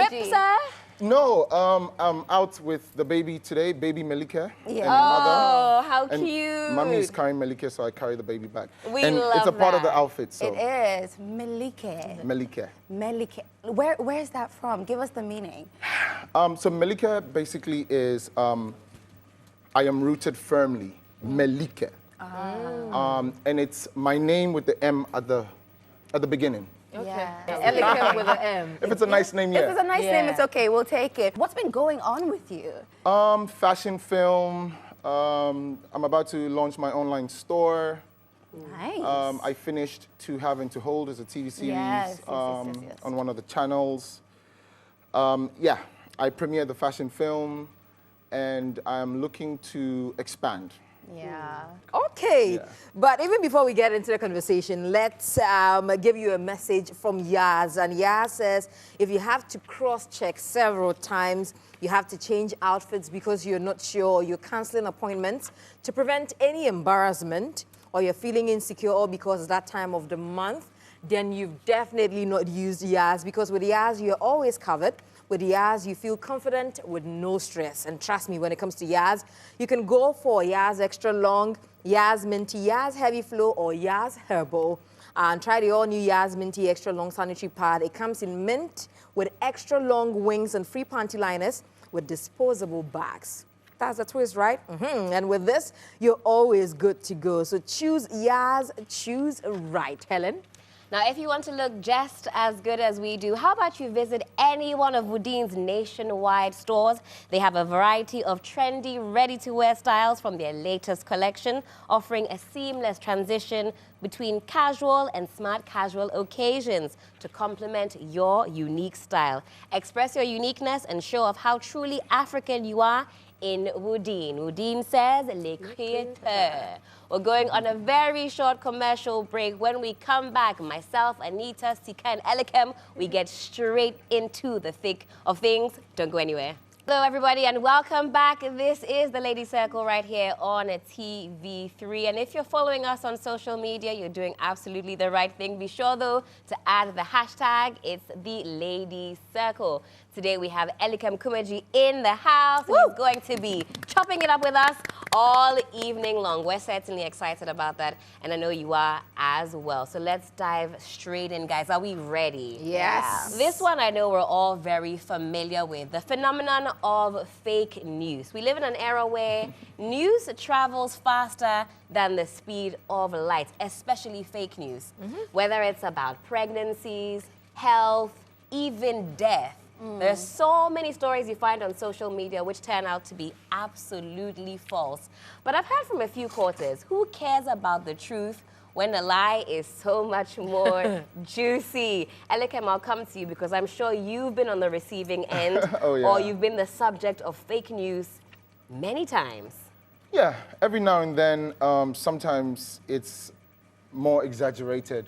trip, sir? No, I'm out with the baby today, baby Melike. Yeah. And mother. How and cute. Mommy is carrying Melike, so I carry the baby back. We love it's a part of the that. outfit, so. It is. Melike. Melike. Melike. Where is that from? Give us the meaning. So Melike basically is, I am rooted firmly, Melike. And it's my name with the M at the beginning. Okay. Yeah. Elikem with an M. If it's a nice name, yeah. If it's a nice name, it's okay. We'll take it. What's been going on with you? Fashion film. I'm about to launch my online store. Nice. I finished To Have and To Hold as a TV series Yes. on one of the channels. Yeah, I premiered the fashion film, and I'm looking to expand. Yeah. Okay, Yeah. but even before we get into the conversation, let's give you a message from Yaz. And Yaz says, if you have to cross-check several times, you have to change outfits because you're not sure, you're canceling appointments to prevent any embarrassment, or you're feeling insecure, or because it's that time of the month, then you've definitely not used Yaz, because with Yaz, you're always covered. With Yaz, you feel confident with no stress. And trust me, when it comes to Yaz, you can go for Yaz Extra Long, Yaz Minty, Yaz Heavy Flow, or Yaz Herbal. And try the all-new Yaz Minty Extra Long Sanitary Pad. It comes in mint with extra long wings and free panty liners with disposable bags. That's a twist, right? And with this, you're always good to go. So choose Yaz, choose right. Helen? Now, if you want to look just as good as we do, how about you visit any one of Woodin's nationwide stores? They have a variety of trendy, ready-to-wear styles from their latest collection, offering a seamless transition between casual and smart casual occasions to complement your unique style. Express your uniqueness and show off how truly African you are in Woodin. Woodin says, Les Créateurs. We're going on a very short commercial break. When we come back, myself, Anita, Sika, and Elikem, we get straight into the thick of things. Don't go anywhere. Hello, everybody, and welcome back. This is the Lady Circle right here on TV3. And if you're following us on social media, you're doing absolutely the right thing. Be sure, though, to add the hashtag. It's the Lady Circle. Today, we have Elikem Kumordzie in the house. And he's going to be chopping it up with us all evening long. We're certainly excited about that, and I know you are as well. So let's dive straight in, guys. Are we ready? Yes. This one I know we're all very familiar with, the phenomenon of fake news. We live in an era where news travels faster than the speed of light, especially fake news. Whether it's about pregnancies, health, even death. There's so many stories you find on social media which turn out to be absolutely false. But I've heard from a few quarters, who cares about the truth when the lie is so much more juicy? Elikem, I'll come to you because I'm sure you've been on the receiving end or you've been the subject of fake news many times. Yeah, every now and then, sometimes it's more exaggerated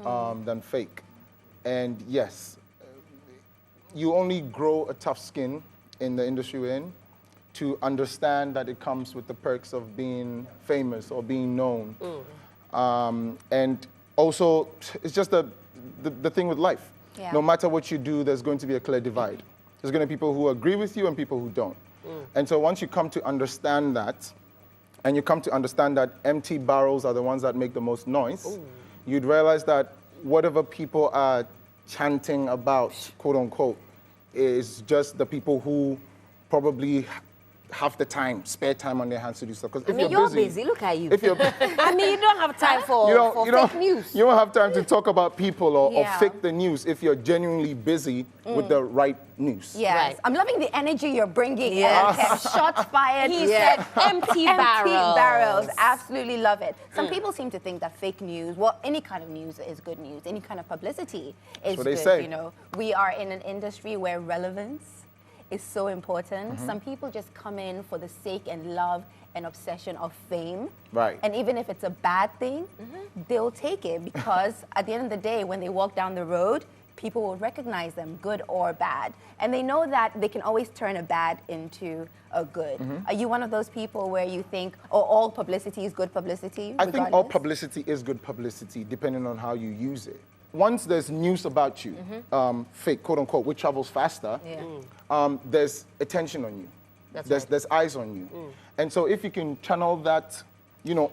than fake. And yes, you only grow a tough skin in the industry we're in to understand that it comes with the perks of being famous or being known. And also, it's just the thing with life. Yeah. No matter what you do, there's going to be a clear divide. There's going to be people who agree with you and people who don't. And so once you come to understand that, and you come to understand that empty barrels are the ones that make the most noise, you'd realize that whatever people are chanting about, quote unquote, is just the people who probably have the time, spare time on their hands to do stuff. Because if you're busy. Look at you. If you're, I mean, you don't have time for fake news. You don't have time to talk about people or fake the news if you're genuinely busy with the right news. Yes. Right. I'm loving the energy you're bringing. Yes. Shots fired. He said empty barrels. Empty barrels. Absolutely love it. Some people seem to think that fake news, well, any kind of news is good news. Any kind of publicity is what good. they say. You know, we are in an industry where relevance is so important. Some people just come in for the sake and love and obsession of fame. Right. And even if it's a bad thing, they'll take it because at the end of the day, when they walk down the road, people will recognize them, good or bad. And they know that they can always turn a bad into a good. Are you one of those people where you think, oh, all publicity is good publicity? I think all publicity is good publicity depending on how you use it. once there's news about you, fake, quote unquote, which travels faster, there's attention on you. There's eyes on you. And so if you can channel that,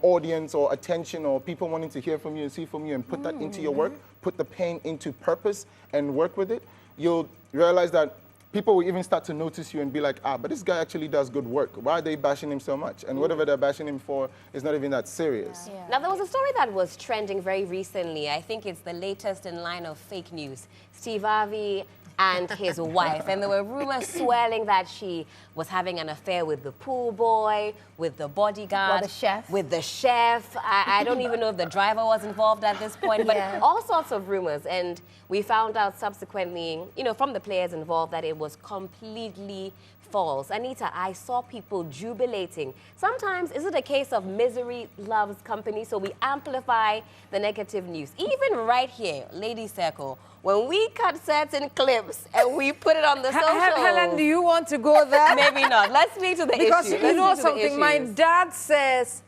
audience or attention or people wanting to hear from you and see from you and put that into your work, put the pain into purpose and work with it, you'll realize that people will even start to notice you and be like, but this guy actually does good work. Why are they bashing him so much? And whatever they're bashing him for is not even that serious. Yeah. Now, there was a story that was trending very recently. I think it's the latest in line of fake news. Steve Harvey and his wife. And there were rumors swirling that she was having an affair with the pool boy, with the bodyguard. Or the chef. With the chef. I don't even know if the driver was involved at this point, but all sorts of rumors. And we found out subsequently, from the players involved that it was completely false. Anita, I saw people jubilating. Sometimes, is it a case of misery loves company? So we amplify the negative news. Even right here, Lady Circle, when we cut certain clips and we put it on the socials. Helen, do you want to go there? Maybe not. Let's speak to the because issue. Because you know something, my dad says,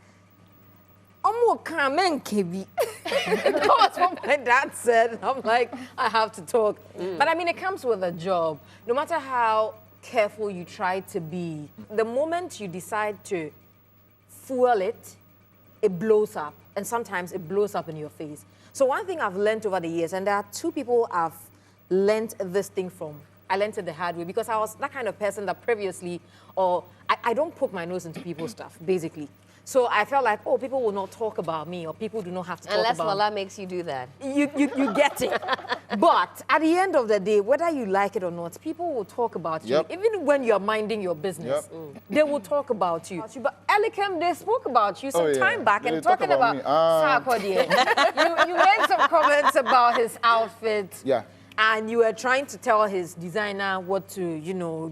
that was what my dad said. I'm like, I have to talk. But I mean, it comes with a job. No matter how careful you try to be, the moment you decide to fuel it, it blows up. And sometimes it blows up in your face. So one thing I've learned over the years, and there are two people I've learned this thing from. I learned it the hard way because I was that kind of person that previously, I don't poke my nose into people's stuff, basically. So I felt like, people will not talk about me, or people do not have to talk about me. Unless Lola makes you do that. You get it. But at the end of the day, whether you like it or not, people will talk about you. Even when you're minding your business, they will talk about you. But Elikem, they spoke about you some time back and talking about Sarkodie. You made some comments about his outfit. Yeah. And you were trying to tell his designer what to,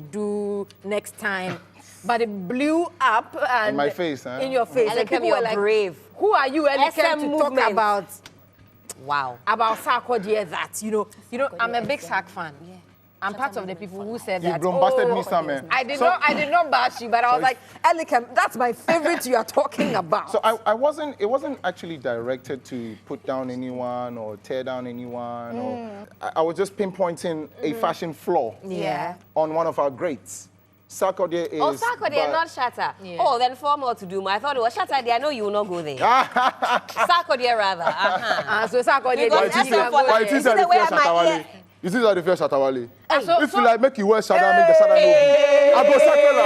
do next time. But it blew up and in my face, huh? In your face. Elikem, you're like, brave. Who are you, Elikem, to talk about? Wow. About Sarkodie that, I'm a big Sark fan. Yeah. I'm part of the people who said that. You bombasted me some, man. I did not bash you, but I was like, Elikem, that's my favorite you are talking about. So it wasn't actually directed to put down anyone or tear down anyone. Or, I was just pinpointing a fashion flaw on one of our greats. Sarkodie is... Oh, Sarkodie, not Shatta. Yeah. Oh, then 4 more to do. I thought it was Shatta. I know you will not go there. Sarkodie, rather. So Sarkodie... You see how they feel Shatawale? If you like, make you wear Shada, make the Shada no. I go Sakala.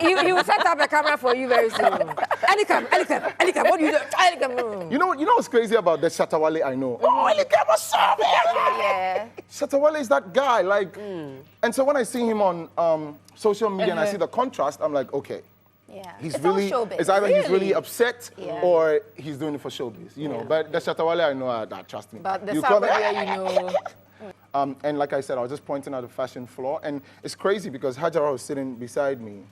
He will set up a camera for you very soon. Elikem, what do you do? Elikem. You know what's crazy about the Shatawale I know? Elikem was so bad. Shatawale is that guy, and so when I see him on social media and I see the contrast, I'm like, okay. Yeah. It's either he's really upset or he's doing it for showbiz, But the Shatawale I know, trust me. But the Sarkodie, And like I said, I was just pointing out a fashion flaw. And it's crazy because Hajara was sitting beside me.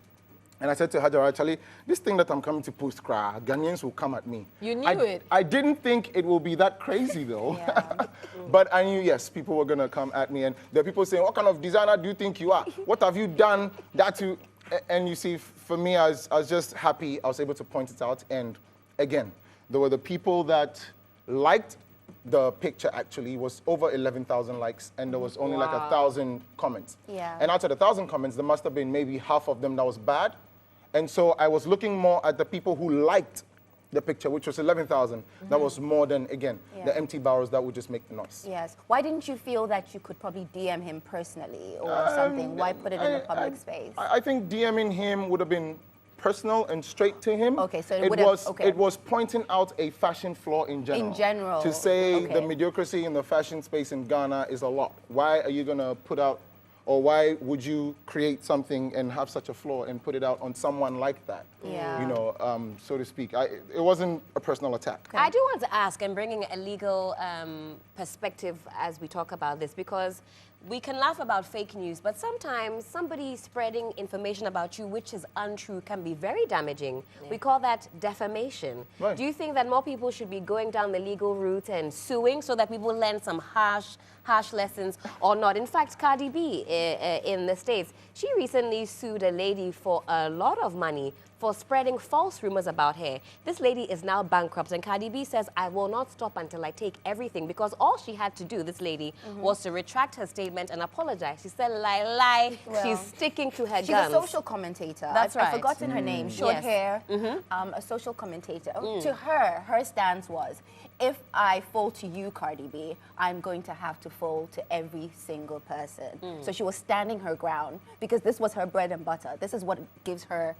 And I said to Hajara, actually, this thing that I'm coming to post, Ghanaians will come at me. You knew it. I didn't think it will be that crazy, though. But I knew, yes, people were going to come at me. And there are people saying, what kind of designer do you think you are? What have you done that you... And you see, for me, I was just happy I was able to point it out. And again, there were the people that liked the picture, actually. It was over 11,000 likes, and there was only like 1,000 comments. Yeah. And out of the 1,000 comments, there must have been maybe half of them that was bad. And so I was looking more at the people who liked the picture, which was 11,000. That was more than, again, the empty barrels that would just make the noise. Yes. Why didn't you feel that you could probably DM him personally or something? Why put it in the public space? I think DMing him would have been personal and straight to him. Okay, so it was pointing out a fashion flaw in general. In general. To say the mediocrity in the fashion space in Ghana is a lot. Why are you going to put out, or why would you create something and have such a flaw and put it out on someone like that? Yeah. So to speak. It wasn't a personal attack. Okay. I do want to ask, and bringing a legal perspective as we talk about this, because we can laugh about fake news, but sometimes somebody spreading information about you which is untrue can be very damaging. We call that defamation. Right. Do you think that more people should be going down the legal route and suing so that people learn some harsh lessons or not? In fact, Cardi B in the States, she recently sued a lady for a lot of money for spreading false rumors about her. This lady is now bankrupt, and Cardi B says, I will not stop until I take everything, because all she had to do, this lady, was to retract her statement and apologize. She said, lie. Well, she's sticking to her She's guns. a social commentator. That's right. I've forgotten her name. Short Yes. hair, a social commentator. To her stance was, if I fold to you, Cardi B, I'm going to have to fold to every single person. So she was standing her ground because this was her bread and butter. This is what gives her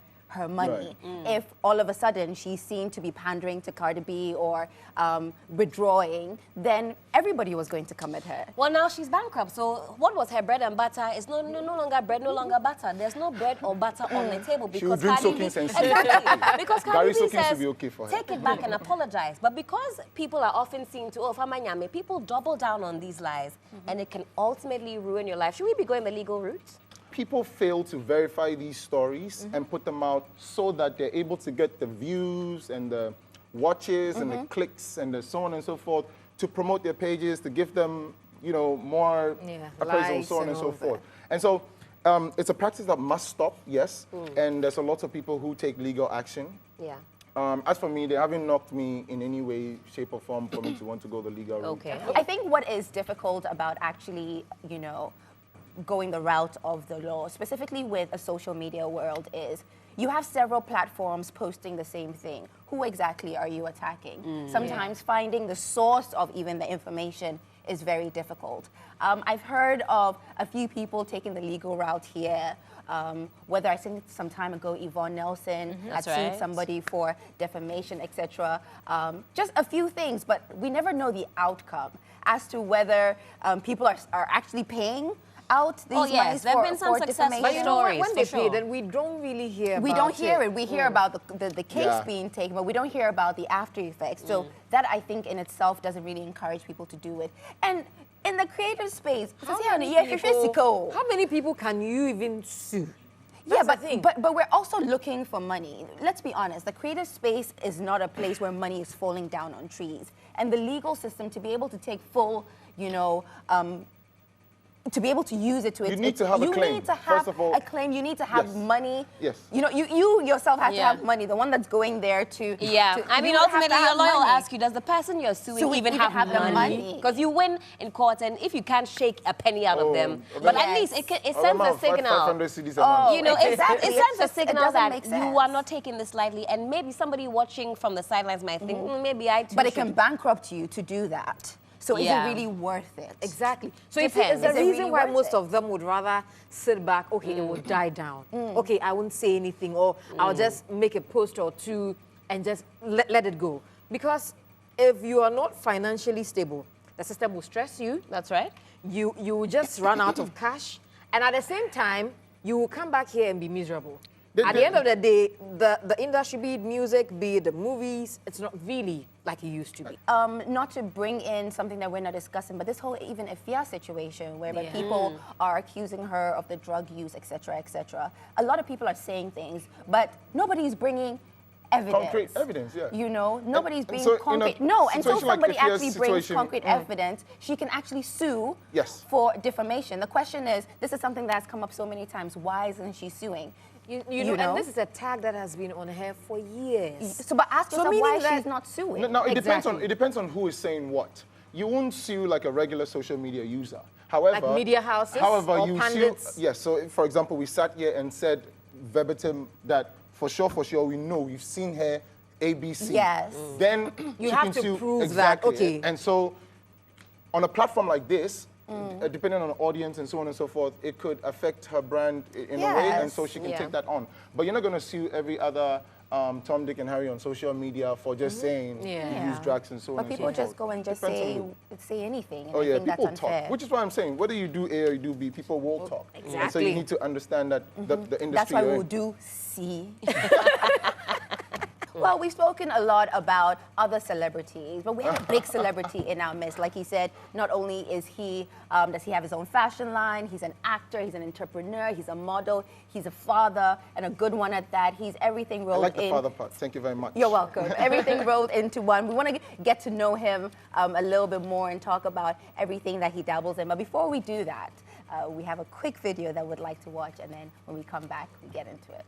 money. If all of a sudden she's seen to be pandering to Cardi B or withdrawing, then everybody was going to come at her. Well, now she's bankrupt, so what was her bread and butter is no longer bread, no longer butter. There's no bread or butter on the table because drink Cardi B... soaking sense. Exactly. Because Cardi Gary B soaking says, should be okay for her. take it back and apologize. But because people are often seen to, famanyame, people double down on these lies, and it can ultimately ruin your life. Should we be going the legal route? People fail to verify these stories and put them out so that they're able to get the views and the watches and the clicks and the so on and so forth to promote their pages, to give them, you know, more appraisal, likes so on and and so all forth. And so it's a practice that must stop, yes, and there's a lot of people who take legal action. Yeah. As for me, they haven't knocked me in any way, shape, or form for me to want to go the legal route. Okay. I think what is difficult about actually, you know, going the route of the law, specifically with a social media world, is you have several platforms posting the same thing. Who exactly are you attacking? Sometimes finding the source of even the information is very difficult. I've heard of a few people taking the legal route here. Whether I think some time ago, Yvonne Nelson had sued somebody for defamation, etc. Just a few things, but we never know the outcome as to whether people are actually paying out these monies there have been for some successful defamation. But you know what? stories, When they for pay, sure. then we don't really hear about We don't hear it. We hear about the case Yeah. being taken, but we don't hear about the after effects. So that, I think, in itself doesn't really encourage people to do it. And in the creative space, How many people can you even sue? yeah, That's the thing. but we're also looking for money. Let's be honest, the creative space is not a place where money is falling down on trees. And the legal system, to be able to take full, you know, to be able to use it to You need to have a claim. You need to have First of all, a claim. You need to have yes. money. Yes. You know, you yourself have to Yeah. have money. The one that's going there to... Yeah, to, I mean, you have to ultimately, your have lawyer will money. ask you, does the person you're suing So even even have have the money? Because you win in court, and if you can't shake a penny out of them, but at Yes. least it sends a signal. 500 cedis a month. You know, Exactly. it It's sends a just- it signal doesn't that make you sense. are not taking this lightly, and maybe somebody watching from the sidelines might think, maybe I too But it should." can bankrupt you to do that. So is Yeah. it really worth it? Exactly. So you see, Depends. it's the Is it reason really why worth most it? of them would rather sit back, okay, it will die down. Okay, I won't say anything, or I'll just make a post or two and just let it go. Because if you are not financially stable, the system will stress you. That's right. You will just run out of cash. And at the same time, you will come back here and be miserable. At the end of the day, the industry, be it music, be it the movies, it's not really like it used to be. Not to bring in something that we're not discussing, but this whole even Ifya situation, where Yeah. people are accusing her of the drug use, etc., etc. A lot of people are saying things, but nobody's bringing evidence. Concrete evidence, yeah. You know, nobody's and being so in a concrete. No, until situation like somebody Ifya's actually brings situation- concrete evidence, she can actually sue Yes. for defamation. The question is, this is something that's come up so many times. Why isn't she suing? You know, and this is a tag that has been on her for years. So, but ask yourself meaning why that- she's not suing. Now Exactly. it depends on who is saying what. You won't sue like a regular social media user. However, Like media houses or you pundits? sue. Yes. So, for example, we sat here and said verbatim that for sure we know we've seen her ABC. Yes. Then You she have can to sue prove that, exactly. okay. And so, on a platform like this, depending on the audience and so on and so forth, it could affect her brand in a way, and Yes. so she can Yeah. take that on. But you're not going to sue every other Tom, Dick, and Harry on social media for just saying Yeah. you use drugs and so on But and so people forth. just go and just Depends on say who. anything, and Oh I yeah, think people that's unfair. talk, which is why I'm saying whether you do A or you do B, people will talk. And so Exactly. you need to understand that the industry. That's why you're we'll in. do C. Well, we've spoken a lot about other celebrities, but we have a big celebrity in our midst. Like he said, not only is he, does he have his own fashion line, he's an actor, he's an entrepreneur, he's a model, he's a father, and a good one at that. He's everything I rolled like the in. father part. Thank you very much. You're welcome. Everything rolled into one. We want to get to know him a little bit more and talk about everything that he dabbles in. But before we do that, we have a quick video that we'd like to watch, and then when we come back, we get into it.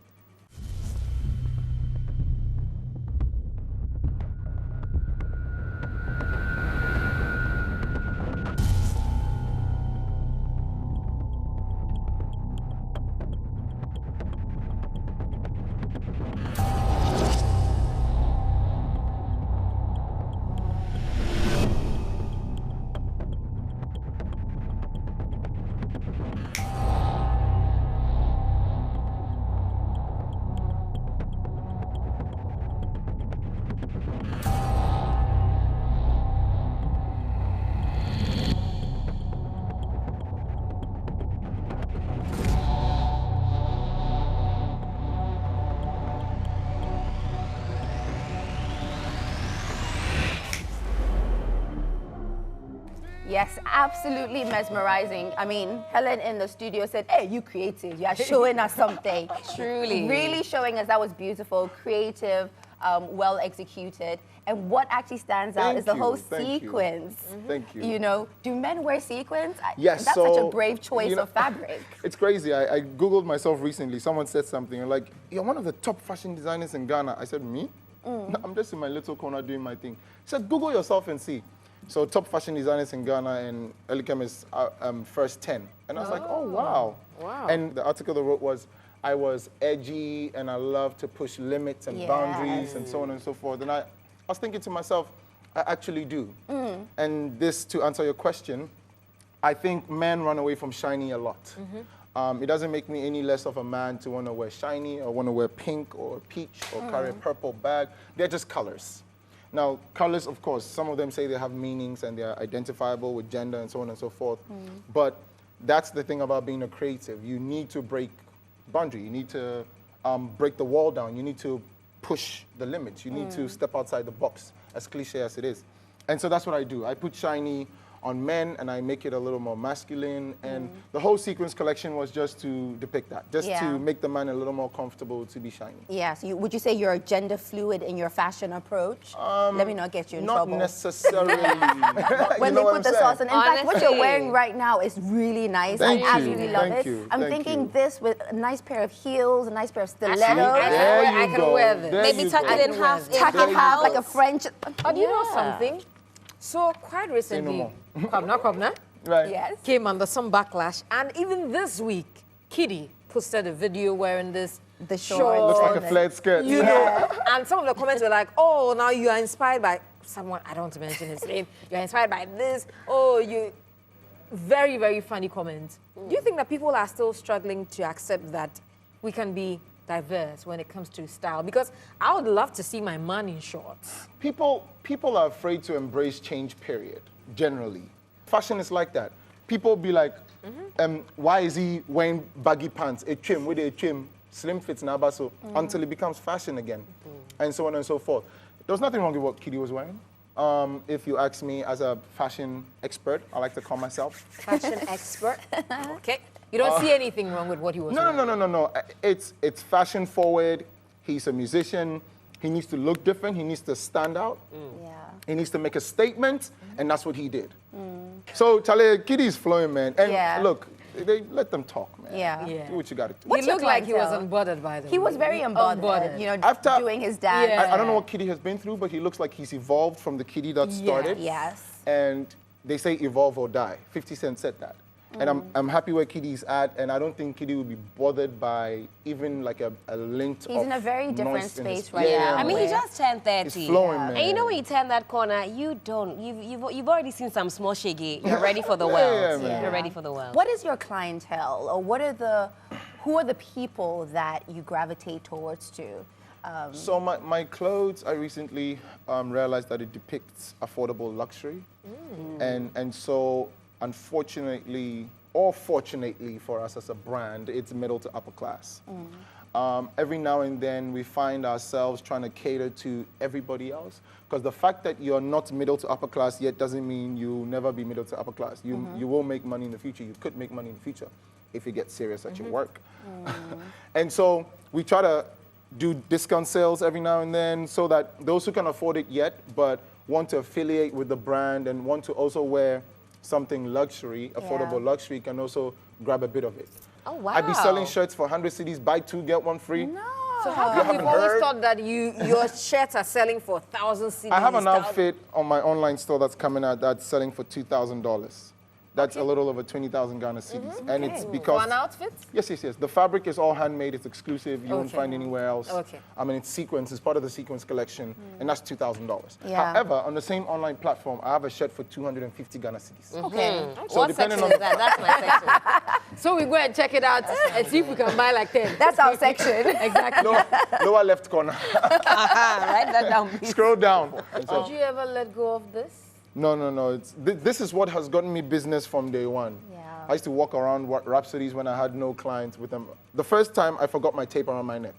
Yes, absolutely mesmerizing. I mean, Helen in the studio said, hey, you creative. You are showing us something. Truly. Really showing us that was beautiful, creative, well executed. And what actually stands out is the whole sequence. Thank you. You know, do men wear sequins? Yes. That's so, such a brave choice you know, of fabric. It's crazy. I Googled myself recently. Someone said something like, you're one of the top fashion designers in Ghana. I said, me? No, I'm just in my little corner doing my thing. He said, Google yourself and see. So top fashion designers in Ghana, and Elikem is first 10. And I was like, oh, wow. Wow. And the article they wrote was, I was edgy and I love to push limits and boundaries and so on and so forth. And I was thinking to myself, I actually do. And this, to answer your question, I think men run away from shiny a lot. It doesn't make me any less of a man to want to wear shiny or want to wear pink or peach or carry a purple bag. They're just colors. Now, colors, of course, some of them say they have meanings and they're identifiable with gender and so on and so forth. But that's the thing about being a creative. You need to break boundary. You need to break the wall down. You need to push the limits. You need to step outside the box, as cliche as it is. And so that's what I do. I put shiny on men and I make it a little more masculine. And the whole sequence collection was just to depict that, just to make the man a little more comfortable to be shiny. Yeah, so would you say you're gender fluid in your fashion approach? Let me not get you in trouble. Not necessarily. When they put the sauce on. In fact, what you're wearing right now is really nice. Thank I you. absolutely love it. You. I'm Thank thinking you. this with a nice pair of heels, a nice pair of stilettos. I can wear this. Maybe tuck it in half. Tuck it half like a French. Oh, do you know something? So quite recently, Kwabna Right. Yes. came under some backlash, and even this week, Kitty posted a video wearing this The short, short. Looks like a flared skirt. you know, and some of the comments were like, oh, now you are inspired by someone, I don't want to mention his name, you're inspired by this, oh, you, very, very funny comments. Do you think that people are still struggling to accept that we can be diverse when it comes to style? Because I would love to see my man in shorts. People are afraid to embrace change, period, generally. Fashion is like that. People be like, why is he wearing baggy pants, a trim, with a trim, slim fits now, so until it becomes fashion again, and so on and so forth. There was nothing wrong with what Kitty was wearing. If you ask me as a fashion expert, I like to call myself. Fashion expert. Okay. You don't see anything wrong with what he was wearing? No. It's fashion forward. He's a musician. He needs to look different. He needs to stand out. Yeah. He needs to make a statement, and that's what he did. So, Charlie, Kitty's flowing, man. And look, they let them talk, man. Yeah. Do what you got to do. What's He looked your like he was clientele? unbothered, by the way. He was very unbothered, you know, After- doing his dance. Yeah. I don't know what Kitty has been through, but he looks like he's evolved from the Kitty that started. Yes. And they say evolve or die. 50 Cent said that. And I'm happy where Kitty's at, and I don't think Kitty will be bothered by even like a lint He's of in a very different noise in his- space right now. I mean, he Yeah. just turned 30. It's flowing, man. And you know when you turn that corner, you've already seen some small shaggy. You're ready for the Yeah, world. man. You're ready for the world. What is your clientele, or who are the people that you gravitate towards to? So my clothes, I recently realized that it depicts affordable luxury. And so unfortunately, or fortunately for us as a brand, it's middle to upper class. Every now and then we find ourselves trying to cater to everybody else, because the fact that you're not middle to upper class yet doesn't mean you'll never be middle to upper class. You will make money in the future. You could make money in the future if you get serious at your work. And so we try to do discount sales every now and then so that those who can afford it yet but want to affiliate with the brand and want to also wear something luxury, affordable luxury, can also grab a bit of it. Oh, wow. I'd be selling shirts for 100 cedis, buy two, get one free. No. So how come we've always thought that your shirts are selling for 1,000 cedis? I have an outfit on my online store that's coming out that's selling for $2,000. That's a little over 20,000 Ghana cedis. And it's because... One outfit? Yes. The fabric is all handmade. It's exclusive. You won't find anywhere else. Okay. I mean, it's sequence. It's part of the sequence collection, and that's $2,000. Yeah. However, on the same online platform, I have a shirt for 250 Ghana cedis. Okay. So What depending section on is that? That's my section. So we go and check it out and see if we can buy like 10. That's our section. Exactly. lower left corner. Write that down, please. Scroll down. And so- Did you ever let go of this? No. This is what has gotten me business from day one. Yeah. I used to walk around Rhapsodies when I had no clients with them. The first time I forgot my tape around my neck.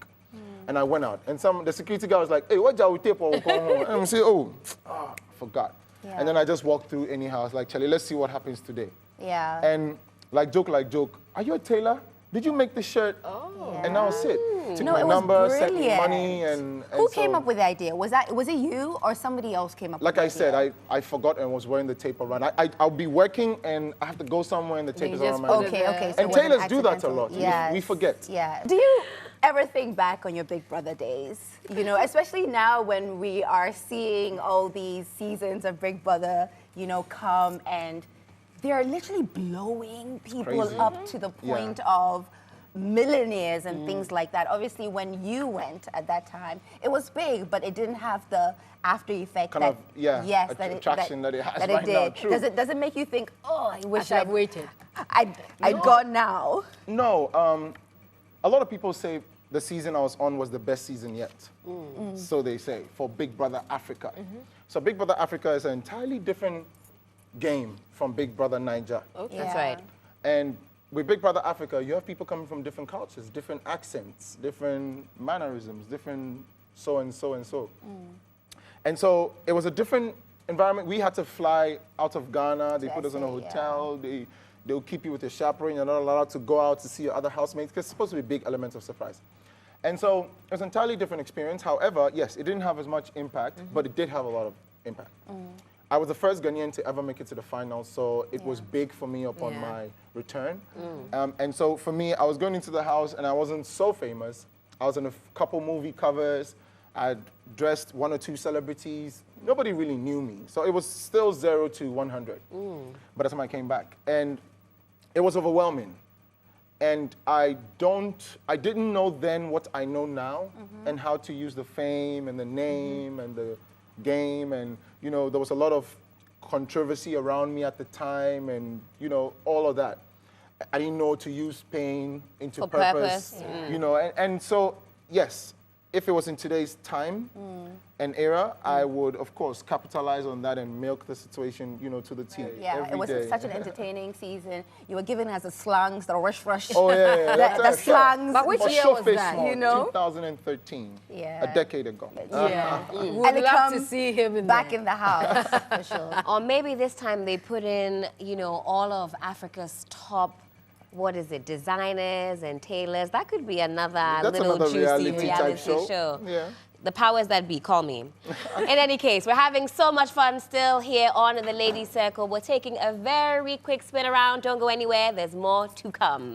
And I went out. And the security guy was like, hey, what job with tape? And I'm saying, I forgot. Yeah. And then I just walked through anyhow. I was like, Charlie, let's see what happens today. Yeah. And like joke, are you a tailor? Did you make this shirt? Oh. And that was it. Took No, my it was number, sent me brilliant. money, and Who so, came up with the idea? Was it you or somebody else came up like with the I idea? said, I forgot and was wearing the tape around. I'll be working and I have to go somewhere and the tape You is just around my put neck. it Okay. So And it wasn't tailors do that a accidental. lot. Yes. We forget. Yeah. Do you ever think back on your Big Brother days? You know, especially now when we are seeing all these seasons of Big Brother, you know, come and they're literally blowing people crazy. up to the point of millionaires and things like that. Obviously, when you went at that time, it was big, but it didn't have the after effect Kind that of, yeah, yes, that it, attraction that it has that right it now, did. true. Does it make you think, oh, I I wish should have waited. I'd gone now? No, a lot of people say the season I was on was the best season yet. So they say, for Big Brother Africa. So Big Brother Africa is an entirely different game from Big Brother Niger. Okay. That's Yeah. right. And with Big Brother Africa, you have people coming from different cultures, different accents, different mannerisms, different so and so and so. And so it was a different environment. We had to fly out of Ghana. They put us in a SA, yeah. hotel. They'll keep you with your chaperone. You're not allowed to go out to see your other housemates because it's supposed to be big elements of surprise. And so it was an entirely different experience. However, yes, it didn't have as much impact, but it did have a lot of impact. I was the first Ghanaian to ever make it to the finals, so it was big for me upon Yeah. my return. And so for me, I was going into the house and I wasn't so famous. I was in a couple movie covers. I dressed one or two celebrities. Nobody really knew me. So it was still 0 to 100 by the time I came back. And it was overwhelming. And I didn't know then what I know now and how to use the fame and the name and the game. And, you know, there was a lot of controversy around me at the time and, you know, all of that. I didn't know to use pain into For purpose. purpose. You know, and so, yes, if it was in today's time and era, I would, of course, capitalize on that and milk the situation, you know, to the T. Yeah, every it was day. such an entertaining season. You were given us the slangs, the rush. Oh, yeah. the slangs. But which For year sure, was face that, small, you know? 2013. Yeah. A decade ago. Yeah. We'd love Elikem to see him in back there. in the house, for sure. Or maybe this time they put in, you know, all of Africa's top, what is it, designers and tailors. That could be another That's little another juicy reality type reality show. show. Yeah. The powers that be, call me. In any case, we're having so much fun still here on the Ladies Circle. We're taking a very quick spin around. Don't go anywhere. There's more to come.